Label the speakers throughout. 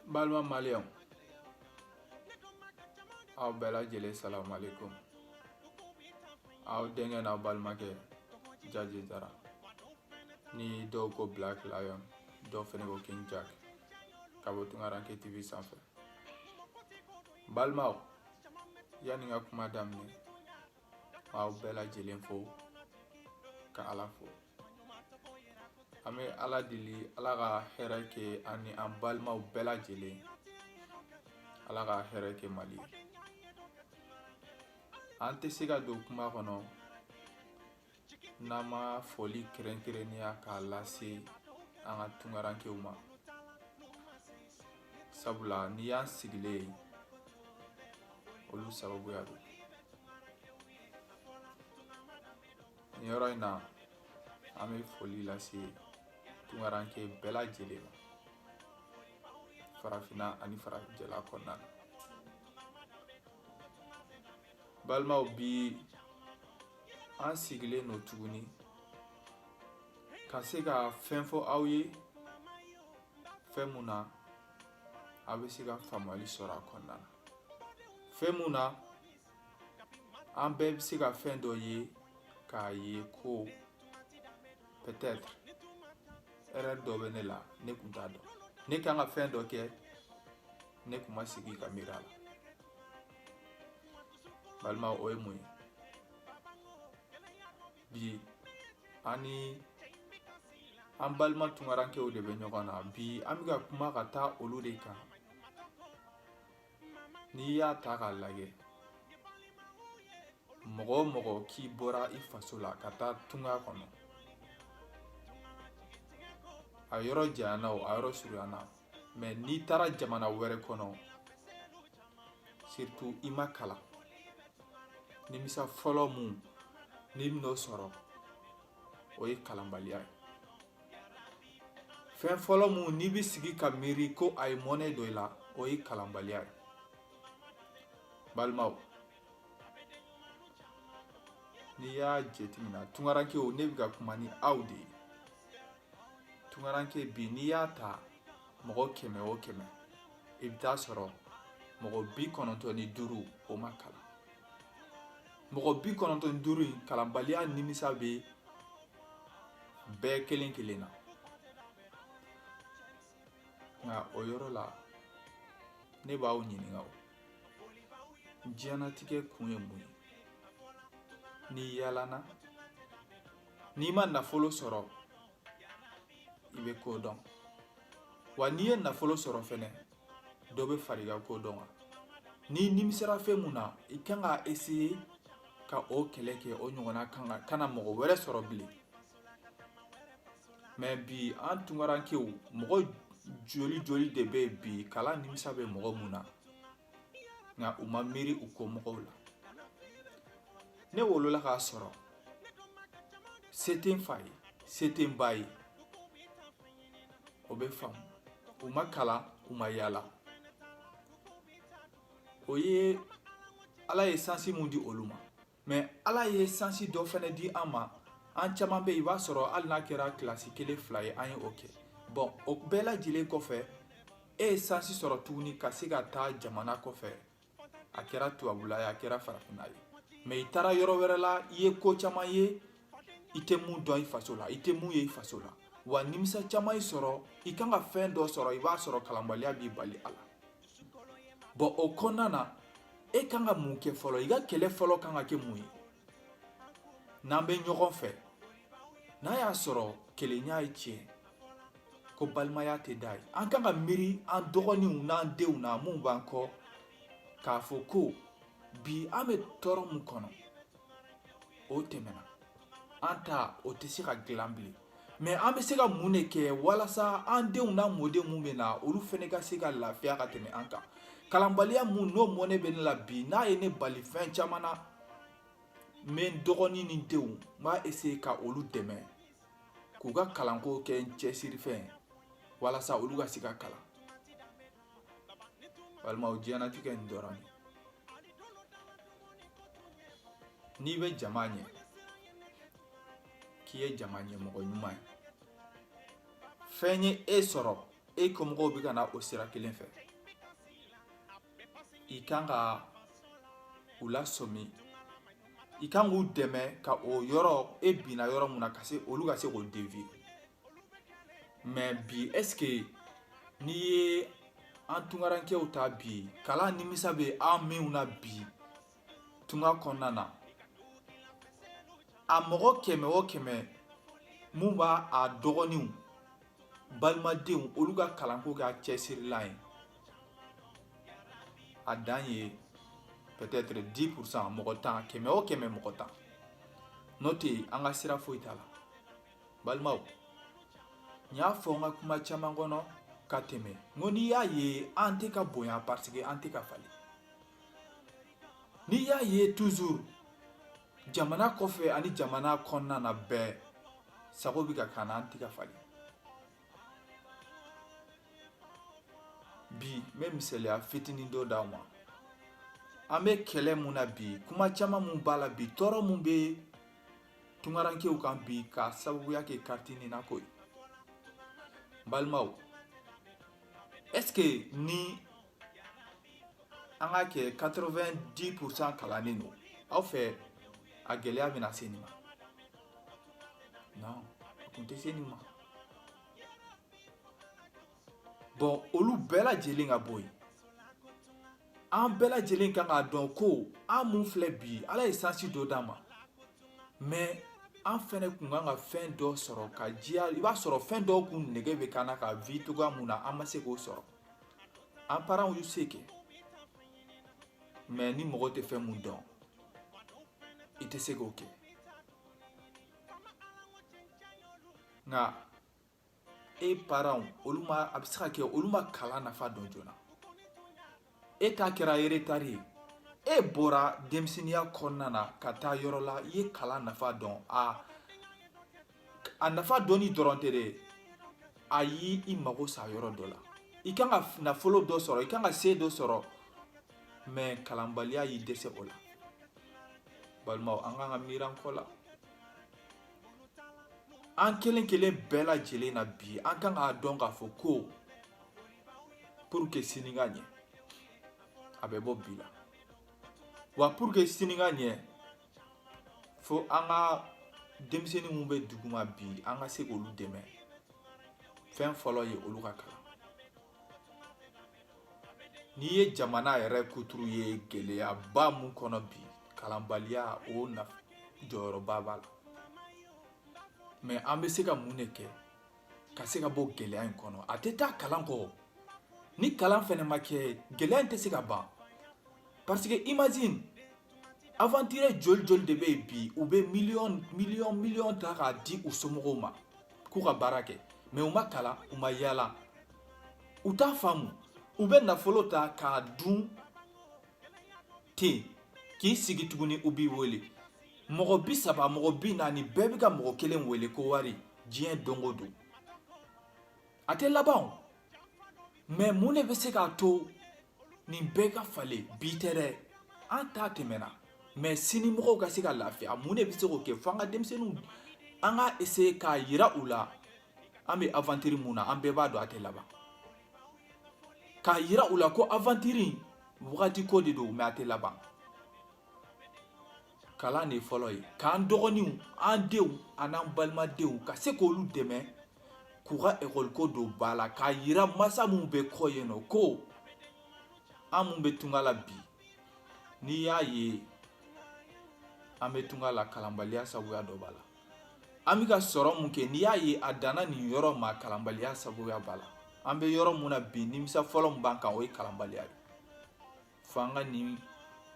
Speaker 1: Balma Malion. Aw bɛɛ lajɛlen salamu alaikum. Aw denkɛ n'aw balimakɛ Jaji Dara. Ni dɔw ko Black Lion, dɔw fɛnɛ ko King Jack. Ka bɔ Tunkaranke TV sanfɛ. Balimaw, yani ka kuma daminɛ, aw bɛɛ lajɛlen fo, ka Ala fo. An bɛ Ala deli, Ala ka hɛrɛ kɛ ani an balimaw bɛɛ lajɛlen. Ala ka hɛrɛ kɛ Mali. An tɛ se ka don kuma kɔnɔ n'an ma foli kɛrɛnkɛrɛnnenya k'a lase an ka Tunkarankew ma. Sabula n'i y'an sigilen olu sababuya don. Nin yɔrɔ in na an bɛ foli lase Tunkaranke bɛɛ lajɛlen ma. Farafinna ani farajɛla kɔnɔna na. Balimaw, bi an sigilen no tuguni ka se ka fɛn fɔ aw ye fɛn mun na a bɛ se ka faamuyali sɔrɔ a kɔnɔna na. Fɛn mun na an bɛɛ bɛ se ka fɛn dɔ ye k'a ye ko peut-être erreur dɔ bɛ ne la ne kun t'a dɔn. Ne kan ka fɛn dɔ kɛ ne kun ma sigi ka miiri a la. Balimaw, o ye mun ye? Bi ani an balima Tunkarankew de bɛ ɲɔgɔn na. Bi an bɛ ka kuma ka taa olu de kan. N'i y'a ta k'a lajɛ, mɔgɔ o mɔgɔ k'i bɔra i faso la ka taa tunga kɔnɔ, a yɔrɔ janyana o, a yɔrɔ surunyana, mais n'i taara jamana wɛrɛ kɔnɔ, surtout i ma kalan, nimisa fɔlɔ mun n'i bɛn'o sɔrɔ o ye kalanbaliya ye. Fɛn fɔlɔ mun n'i bɛ sigi ka miiri ko a ye mɔnɛ don i la, o ye kalanbaliya ye. Balimaw, n'i y'a jateminɛ, Tunkarankew ne bɛ ka kuma ni aw de ye. Tunkaranke bi n'i y'a ta mɔgɔ 100 o 100, i bɛ taa sɔrɔ mɔgɔ 95 o ma kalan. Mɔgɔ 95 in kalanbaliya nimisa bɛ bɛɛ kelen kelen na. Nka o yɔrɔ la ne b'aw ɲininka o. Diɲɛlatigɛ kun ye mun ye? N'i yaalana, n'i ma nafolo sɔrɔ, i bɛ ko dɔn. Wa n'i ye nafolo sɔrɔ fɛnɛ, dɔ bɛ fara i ka ko dɔn kan. N'i nimisara fɛn mun na, i kan ka essayer ka o kɛlɛ kɛ, o ɲɔgɔnna kana mɔgɔ wɛrɛ sɔrɔ bilen. Mais bi an Tunkarankew, mɔgɔ joli joli de bɛ yen bi kalan nimisa bɛ mɔgɔ mun na, nka u ma miiri u ko mɔgɔw la. Ne wolola k'a sɔrɔ se tɛ n fa ye, se tɛ n ba ye, o bɛ faamu. U ma kalan, u ma yaala. O ye Ala ye sansi mun di olu ma. Mais Ala ye sansi dɔ fɛnɛ di an ma. An caman bɛ yen, i b'a sɔrɔ hali n'a kɛra kilasi 1 2 ye, an ye o kɛ. Bon, o bɛɛ lajɛlen kɔfɛ, e ye sansi sɔrɔ tuguni ka se ka taa jamana kɔfɛ. A kɛra tubabula ye, a kɛra farafinna ye. Mais i taara yɔrɔ wɛrɛ la, i ye ko caman ye, i tɛ mun dɔn i faso la, i tɛ mun ye i faso la. Wa nimisa caman y'i sɔrɔ, i kan ka fɛn dɔ sɔrɔ, i b'a sɔrɔ kalanbaliya b'i bali a la. Bon, o kɔnɔna na, e kan ka mun kɛ fɔlɔ? I ka kɛlɛ fɔlɔ kan ka kɛ mun ye? N'an bɛ ɲɔgɔn fɛ, n'a y'a sɔrɔ kelenya ye tiɲɛ, ko balimaya tɛ da ye, an kan ka miiri an dɔgɔninw n'an denw na mun b'an kɔ, k'a fɔ ko bi an bɛ tɔɔrɔ mun kɔnɔ, o tɛmɛna. An ta o tɛ se ka dilan bilen. Mais an bɛ se ka mun de kɛ walasa an denw n'a mɔdenw mun bɛ na, olu fɛnɛ ka se ka lafiya ka tɛmɛ an kan. Kalanbaliya mun n'o mɔnɛ bɛ ne la bi, n'a ye ne bali fɛn caman na, n bɛ n dɔgɔnin ni denw, n b'a essayer ka olu dɛmɛ k'u ka kalanko kɛ n cɛsirifɛn walasa olu ka se ka kalan. Balimaw, diɲɛlatigɛ nin dɔrɔn de. N'i bɛ jama ɲɛ, k'i ye jama ɲɛmɔgɔ ɲuman ye, fɛn ye e sɔrɔ e ko mɔgɔw bɛ ka na o sira kelen fɛ i kan ka u lasɔmi i kan k'u dɛmɛ ka o yɔrɔ e binna yɔrɔ mun na olu ka se k'o dévier mais bi est-ce que n'i ye an tungarankew ta bi kalan nimisa bɛ an minw na bi tunga kɔnɔna na a mɔgɔ 100 o 100 mun b'a a dɔgɔninw balimadenw olu ka kalanko kɛ a cɛsirilan ye a dan ye peut-être 10% mɔgɔ 10 100 o 100 mɔgɔ 10 n'o tɛ an ka sira foyi t'a la balimaw n y'a fɔ n ka kuma caman kɔnɔ ka tɛmɛ n ko n'i y'a ye an tɛ ka bonya parce que an tɛ ka falen n'i y'a ye toujours jamana kɔfɛ ani jamana kɔnɔna na bɛɛ sago bɛ ka kan na an tɛ ka falen bi n bɛ misaliya fitinin dɔ d'aw ma an bɛ kɛlɛ mun na bi kuma caman mun b'a la bi tɔɔrɔ mun bɛ tungarankew kan bi ka sababuya kɛ kariti ninako ye balimaw est-ce que ni an ka kɛ 90% kalannen don aw fɛ a gɛlɛya bɛna se nin ma non a tun tɛ se nin ma bon olu bɛɛ lajɛlen ka bɔ yen an bɛɛ lajɛlen kan k'a dɔn ko an mun filɛ bi ala ye sansi dɔ d'an ma mais an fɛnɛ kun kan ka fɛn dɔ sɔrɔ ka diya i b'a sɔrɔ fɛn dɔw kun nege bɛ k'an na ka vi togoya mun na an ma se k'o sɔrɔ an parents y'u se kɛ mais ni mɔgɔ tɛ fɛn mun dɔn i tɛ se k'o kɛ nka e parents olu ma a bɛ se ka kɛ olu ma kalan nafa dɔn joona e ta kɛra retard ye e bɔra denmisɛnniya kɔnɔna na ka taa yɔrɔ la i ye kalan nafa dɔn a nafa dɔnni dɔrɔn tɛ dɛ a y'i mago sa yɔrɔ dɔ la i kan ka nafolo dɔ sɔrɔ i kan ka se dɔ sɔrɔ mais kalanbaliya y'i dɛsɛ o la balimaw an kan ka miiri kɔ la an kelen kelen bɛɛ lajɛlen na bi an kan k'a dɔn k'a fɔ ko pour que sini ka ɲɛ a bɛ bɔ bi la wa pour que sini ka ɲɛ fo an ka denmisɛnnin mun bɛ duguma bi an ka se k'olu dɛmɛ fɛn fɔlɔ ye olu ka kalan n'i ye jamana yɛrɛ kuturu ye gɛlɛyaba mun kɔnɔ bi kalanbaliya o jɔyɔrɔba b'a la mais an bɛ se ka mun de kɛ ka se ka bɔ gɛlɛya in kɔnɔ a tɛ taa kalan kɔ ni kalan fɛnɛ ma kɛ gɛlɛya in tɛ se ka ban parce que imagine aventure joli de bɛ yen bi u bɛ miliyɔn ta k'a di u somɔgɔw ma k'u ka baara kɛ mais u ma kalan u ma yala u t'a faamu u bɛ nafolo ta k'a dun ten k'i sigi tuguni u b'i wele mɔgɔ 30 mɔgɔ 40 bɛɛ bɛ ka mɔgɔ kelen wele ko wari diɲɛ don o don a tɛ laban mais mun de bɛ se k'a to nin bɛɛ ka falen bi tɛ dɛ an ta tɛmɛna mais sini mɔgɔw ka se ka lafiya mun de bɛ se k'o kɛ fo an ka denmisɛnninw an ka essayer k'a yira u la an bɛ aventure mun na an bɛɛ b'a dɔn a tɛ laban k'a yira u la ko aventure wagati ko de don mais a tɛ laban kalan de fɔlɔ ye k'an dɔgɔninw an denw an'an balimadenw ka se k'olu dɛmɛ k'u ka école ko don ba la k'a yira masa mun bɛ kɔ yen nɔ ko an mun bɛ tunga la bi n'i y'a ye an bɛ tunga la kalanbaliya sabuya dɔ b'a la an bɛ ka sɔrɔ mun kɛ n'i y'a ye a danna nin yɔrɔ ma kalanbaliya sabuya b'a la an bɛ yɔrɔ mun na bi nimisa fɔlɔ mun b'an kan o ye kalanbaliya ye fo an ka nin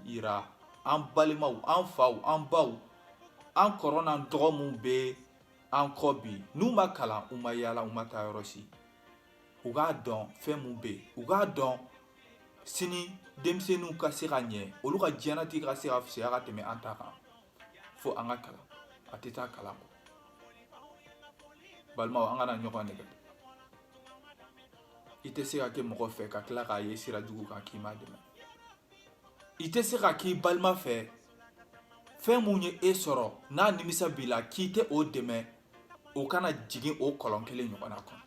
Speaker 1: yira an balimaw an faw an baw an kɔrɔ n'an dɔgɔ mun bɛ an kɔ bi n'u ma kalan u ma yala u ma taa yɔrɔ si u k'a dɔn fɛn mun bɛ yen u k'a dɔn sini denmisɛnninw ka se ka ɲɛ olu ka diɲɛlatigɛ ka se ka fisaya ka tɛmɛ an ta kan fo an ka kalan a tɛ taa kalan kɔ balimaw an kana ɲɔgɔn nɛgɛ i tɛ se ka kɛ mɔgɔ fɛ ka tila k'a ye sira jugu kan k'i ma dɛmɛ i tɛ se ka k'i balima fɛ fɛn mun ye e sɔrɔ n'a nimisa b'i la k'i tɛ o dɛmɛ o kana jigin o kɔlɔn kelen ɲɔgɔn na kɔnɔ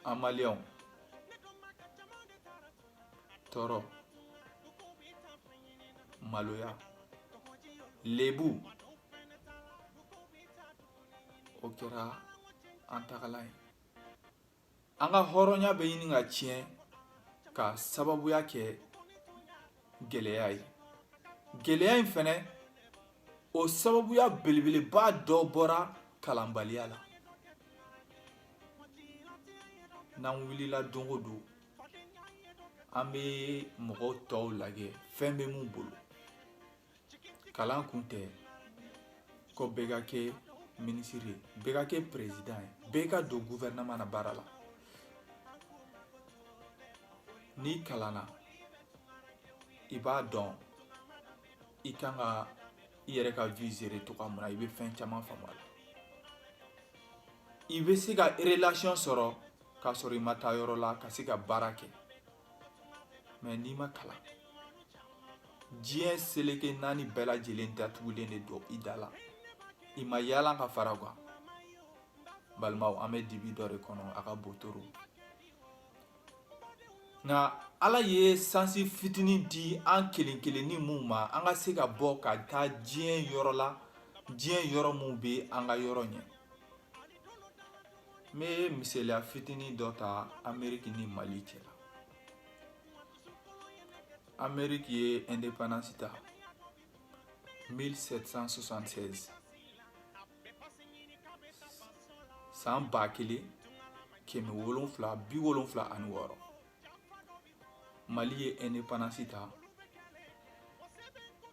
Speaker 1: an maliyɛnw tɔɔrɔ maloya lebu o kɛra an tagalan ye an ka hɔrɔnya bɛ ɲini ka tiɲɛ ka sababuya kɛ gɛlɛya ye gɛlɛya in fɛnɛ o sababuya belebeleba dɔ bɔra kalanbaliya la n'an wulila don o don an bɛ mɔgɔw tɔw lajɛ fɛn bɛ mun bolo kalan kun tɛ ko bɛɛ ka kɛ minisiri ye bɛɛ ka kɛ perezidan ye bɛɛ ka don gouvernement na baara la n'i kalanna i b'a dɔn i kan ka i yɛrɛ ka vie gérer cogoya min na i bɛ fɛn caman faamu a la i bɛ se ka relation sɔrɔ k'a sɔrɔ i ma taa yɔrɔ la ka se ka baara kɛ mais n'i ma kalan diɲɛ seleke naani bɛɛ lajɛlen datugulen de don i da la i ma yaala ka fara quoi balimaw an bɛ dibi dɔ de kɔnɔ a ka bon toro nka ala ye sansi fitinin di an kelen kelenni mun ma an ka se ka bɔ ka taa diɲɛ yɔrɔ la diɲɛ yɔrɔ mun bɛ an ka yɔrɔ ɲɛ n bɛ misaliya fitinin dɔ ta ameriki ni mali cɛ la ameriki ye indépendance ta 1776 san 1776 mali ye indépendance ta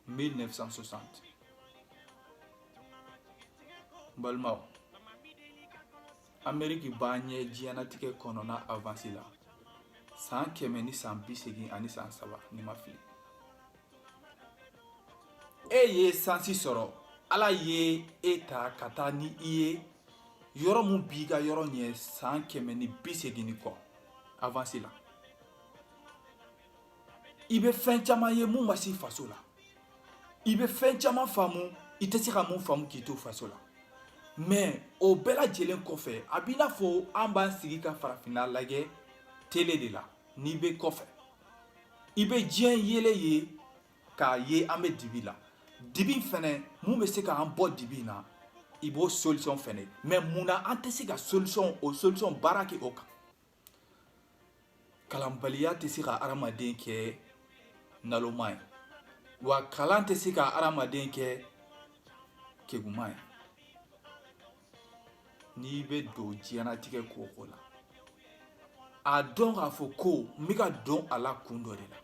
Speaker 1: 1960 balimaw ameriki b'a ɲɛ diɲɛnatigɛ kɔnɔna avance la san 100 ni san 80 ani san 3 ni ma fili e ye sansi sɔrɔ ala ye e ta ka taa ni i ye yɔrɔ mun b'i ka yɔrɔ ɲɛ san 100 ni 80 ni kɔ avance la i bɛ fɛn caman ye mun ma se faso la i bɛ fɛn caman faamu i tɛ se ka mun faamu k'i to faso la mais o bɛɛ lajɛlen kɔfɛ a b'i n'a fɔ an b'an sigi ka farafinna lajɛ télé de la n'i bɛ kɔfɛ i bɛ diɲɛ yele ye k'a ye an bɛ dibi la dibi fɛnɛ mun bɛ se k'an bɔ dibi na i b'o solution fɛnɛ mais munna an tɛ se ka o solution baara kɛ o kan kalanbaliya tɛ se ka adamaden kɛ naloma ye wa kalan tɛ se ka adamaden kɛ keguma ye n'i bɛ don diɲɛnatigɛ ko o ko la a dɔn k'a fɔ ko n bɛ ka don a la kun dɔ de la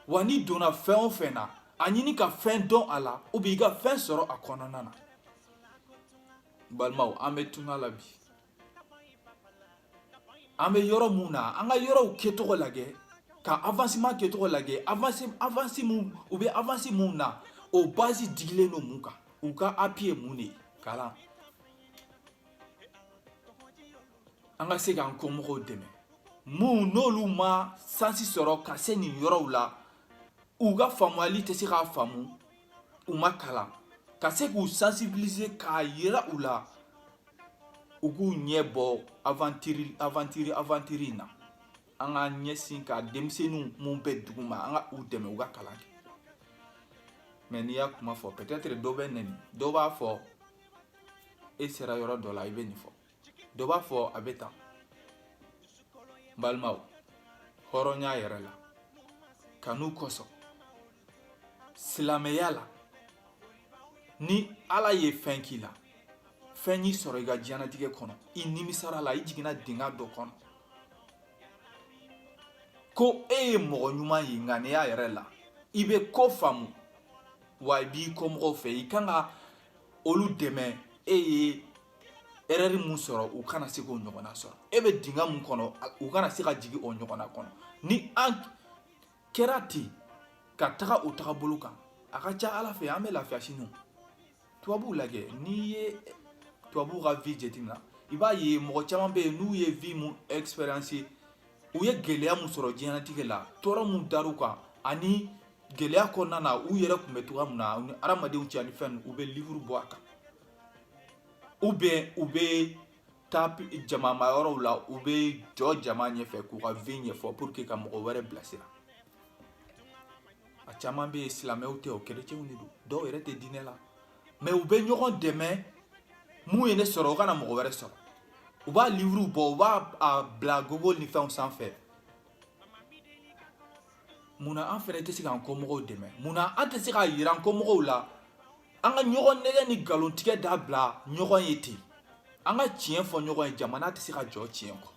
Speaker 1: wa n'i donna fɛn o fɛn na a ɲini ka fɛn dɔn a la ou bien i ka fɛn sɔrɔ a kɔnɔna na balimaw an bɛ tunga la bi an bɛ yɔrɔ mun na an ka yɔrɔw kɛcogo lajɛ ka avancement kɛcogo lajɛ avance mun u bɛ avance mun na o base digilen don mun kan u ka appui ye mun de ye kalan an ka se k'an kɔmɔgɔw dɛmɛ mun n'olu ma sansi sɔrɔ ka se nin yɔrɔw la u ka faamuyali tɛ se k'a faamu u ma kalan ka se k'u sensibiliser k'a yira u la u k'u ɲɛ bɔ aventure in na an ka ɲɛsin ka denmisɛnninw mun bɛ dugu ma an ka u dɛmɛ u ka kalan kɛ mais n'i y'a kuma fɔ peut-être dɔ bɛ nɛni dɔ b'a fɔ e sera yɔrɔ dɔ la i bɛ nin fɔ dɔ b'a fɔ a bɛ tan balimaw hɔrɔnya yɛrɛ la kanu kosɔn silamɛya la ni ala ye fɛn k'i la fɛn y'i sɔrɔ i ka diɲɛnatigɛ kɔnɔ i nimisara la i jiginna dingɛ dɔ kɔnɔ ko e ye mɔgɔ ɲuman ye ŋaniya yɛrɛ la i bɛ ko faamu wa i b'i kɔmɔgɔw fɛ i kan ka olu dɛmɛ e ye erreur mun sɔrɔ u kana se k'o ɲɔgɔnna sɔrɔ e bɛ dingɛ mun kɔnɔ u kana se ka jigin o ɲɔgɔnna kɔnɔ ni an kɛra ten ka taga o tagabolo kan a ka ca ala fɛ an bɛ lafiya sini tubabuw lajɛ n'i ye tubabuw ka vie jateminɛ i b'a ye mɔgɔ caman bɛ yen n'u ye vie mun expérience u ye gɛlɛya mun sɔrɔ diɲɛnatigɛ la tɔɔrɔ mun dar'u kan ani gɛlɛya kɔnɔna na u yɛrɛ tun bɛ cogoya min na ni adamadenw cɛ ani fɛn u bɛ livre bɔ a kan ou bien u bɛ taa jama ma yɔrɔw la u bɛ jɔ jama ɲɛfɛ k'u ka vie ɲɛfɔ pour que ka mɔgɔ wɛrɛ bilasira a caman bɛ yen silamɛw tɛ o kerecɛnw de don dɔw yɛrɛ tɛ diinɛ la mais u bɛ ɲɔgɔn dɛmɛ mun ye ne sɔrɔ o kana mɔgɔ wɛrɛ sɔrɔ u b'a livre bɔ u b'a bila Google ni fɛnw sanfɛ munna an fɛnɛ tɛ se k'an kɔmɔgɔw dɛmɛ munna an tɛ se k'a yira an kɔmɔgɔw la an ka ɲɔgɔn nɛgɛ ni nkalon tigɛ da bila ɲɔgɔn ye ten an ka tiɲɛ fɔ ɲɔgɔn ye jamana tɛ se ka jɔ tiɲɛ kɔ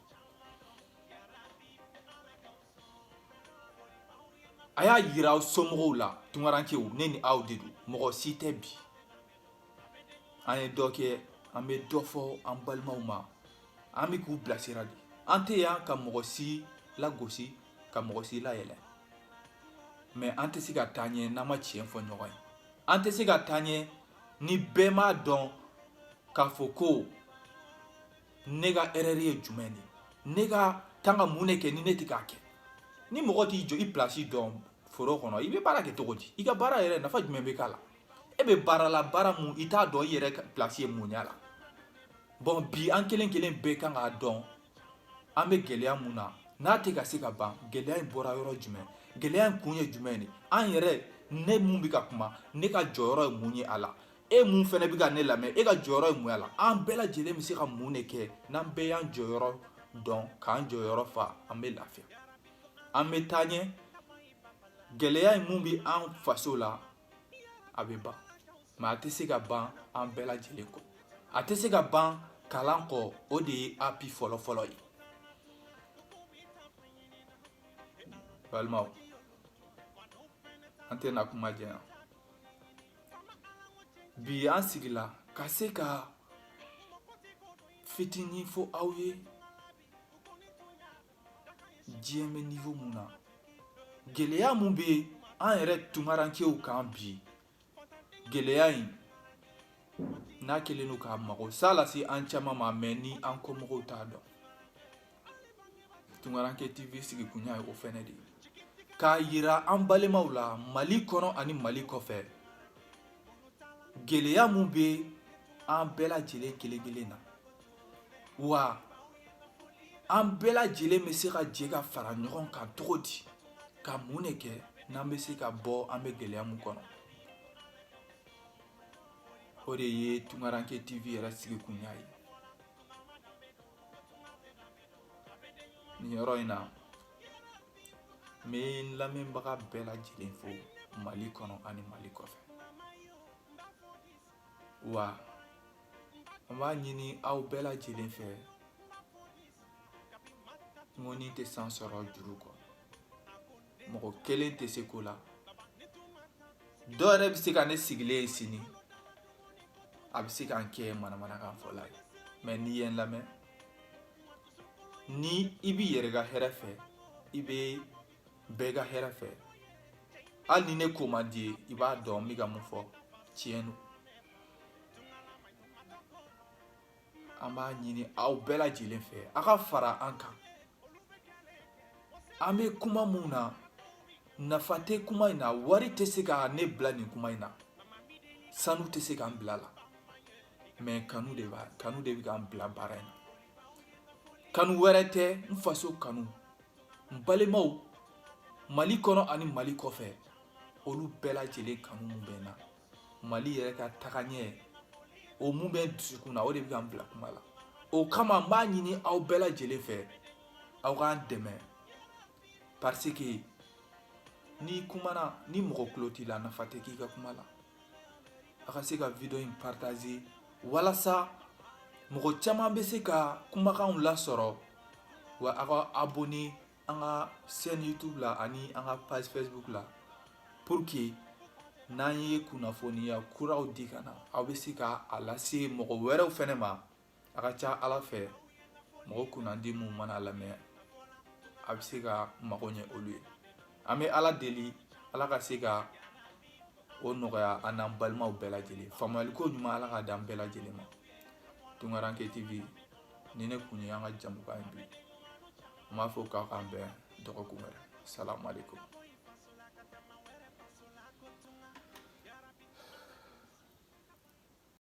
Speaker 1: a y'a yira aw somɔgɔw la tunkarankew ne ni aw de don mɔgɔ si tɛ bi an ye dɔ kɛ an bɛ dɔ fɔ an balimaw ma an bɛ k'u bilasira de an tɛ yan ka mɔgɔ si lagosi ka mɔgɔ si layɛlɛ mais an tɛ se ka taa ɲɛ n'an ma tiɲɛ fɔ ɲɔgɔn ye an tɛ se ka taa ɲɛ ni bɛɛ m'a dɔn k'a fɔ ko ne ka erreur ye jumɛn de ne ka kan ka mun de kɛ ni ne tɛ k'a kɛ ni mɔgɔ t'i jɔ i place dɔn foro kɔnɔ i bɛ baara kɛ cogo di i ka baara yɛrɛ nafa jumɛn bɛ k'a la e bɛ baara la baara mun i t'a dɔn i yɛrɛ place ye mun y'a la bon bi an kelen kelen bɛɛ kan k'a dɔn an bɛ gɛlɛya mun na n'a tɛ ka se ka ban gɛlɛya in bɔra yɔrɔ jumɛn gɛlɛya in kun ye jumɛn de an yɛrɛ ne mun bɛ ka kuma ne ka jɔyɔrɔ ye mun ye a la e mun fɛnɛ bɛ ka ne lamɛn e ka jɔyɔrɔ ye mun ye a la an bɛɛ lajɛlen bɛ se ka mun de kɛ n'an bɛɛ y'an jɔyɔrɔ dɔn k'an jɔyɔrɔ fa an bɛ lafiya an bɛ taa ɲɛ gɛlɛya in mun bɛ an faso la a bɛ ban mais a tɛ se ka ban an bɛɛ lajɛlen kɔ a tɛ se ka ban kalan kɔ o de ye api fɔlɔfɔlɔ ye balimaw an tɛna kuma jɛya bi an sigila ka se ka fitinin fɔ aw ye diɲɛ bɛ niveau mun na gɛlɛya mun bɛ an yɛrɛ tunkarankew kan bi gɛlɛya in n'a kɛlen don k'a mago sa lase an caman ma mais ni an kɔmɔgɔw t'a dɔn tunkaranke tv sigikun ye o fɛnɛ de ye k'a yira an balimaw la mali kɔnɔ ani mali kɔfɛ gɛlɛya mun bɛ an bɛɛ lajɛlen kelen kelen na wa an bɛɛ lajɛlen bɛ se ka jɛ ka fara ɲɔgɔn kan cogo di ka mun de kɛ n'an bɛ se ka bɔ an bɛ gɛlɛya mun kɔnɔ o de ye tunkaranke tv yɛrɛ sigikun ye nin yɔrɔ in na n bɛ n lamɛnbaga bɛɛ lajɛlen fo mali kɔnɔ ani mali kɔfɛ wa an b'a ɲini aw bɛɛ lajɛlen fɛ ŋɔni tɛ san sɔrɔ juru kɔ mɔgɔ kelen tɛ se ko la dɔ yɛrɛ bɛ se ka ne sigilen ye sini a bɛ se k'an kɛ manamanakan fɔla ye mais n'i ye n lamɛn ni i b'i yɛrɛ ka hɛrɛ fɛ i bɛ bɛɛ ka hɛrɛ fɛ hali ni ne ko man di ye i b'a dɔn n bɛ ka mun fɔ tiɲɛ don an b'a ɲini aw bɛɛ lajɛlen fɛ a ka fara an kan an bɛ kuma mun na nafa tɛ kuma in na wari tɛ se ka ne bila nin kuma in na sanu tɛ se k'an bila la mais kanu de bɛ k'an bila baara in na kanu wɛrɛ tɛ n faso kanu n balimaw mali kɔnɔ ani mali kɔfɛ olu bɛɛ lajɛlen kanu mun bɛ n na mali yɛrɛ ka tagaɲɛ o mun bɛ n dusukun na o de bɛ k'an bila kuma la o kama n b'a ɲini aw bɛɛ lajɛlen fɛ aw k'an dɛmɛ parce que n'i kumana ni mɔgɔ tulo t'i la nafa tɛ k'i ka kuma la a ka se ka video in partager walasa mɔgɔ caman bɛ se ka kumakanw lasɔrɔ wa a ka abonné an ka chaîne YouTube la ani an ka page Facebook la pour que n'an ye kunnafoniya kuraw di ka na aw bɛ se ka a lase mɔgɔ wɛrɛw fɛnɛ ma a ka ca ala fɛ mɔgɔ kunnandi mun mana lamɛn a bɛ se ka mago ɲɛ olu ye an bɛ ala deli ala ka se ka o nɔgɔya an n'an balimaw bɛɛ lajɛlen faamuyaliko ɲuman ala ka di an bɛɛ lajɛlen ma tunkaranke tv ni ne kun ye an ka jamukan ye bi n b'a fɔ k'aw k'an bɛn dɔgɔkun wɛrɛ salamu aleykum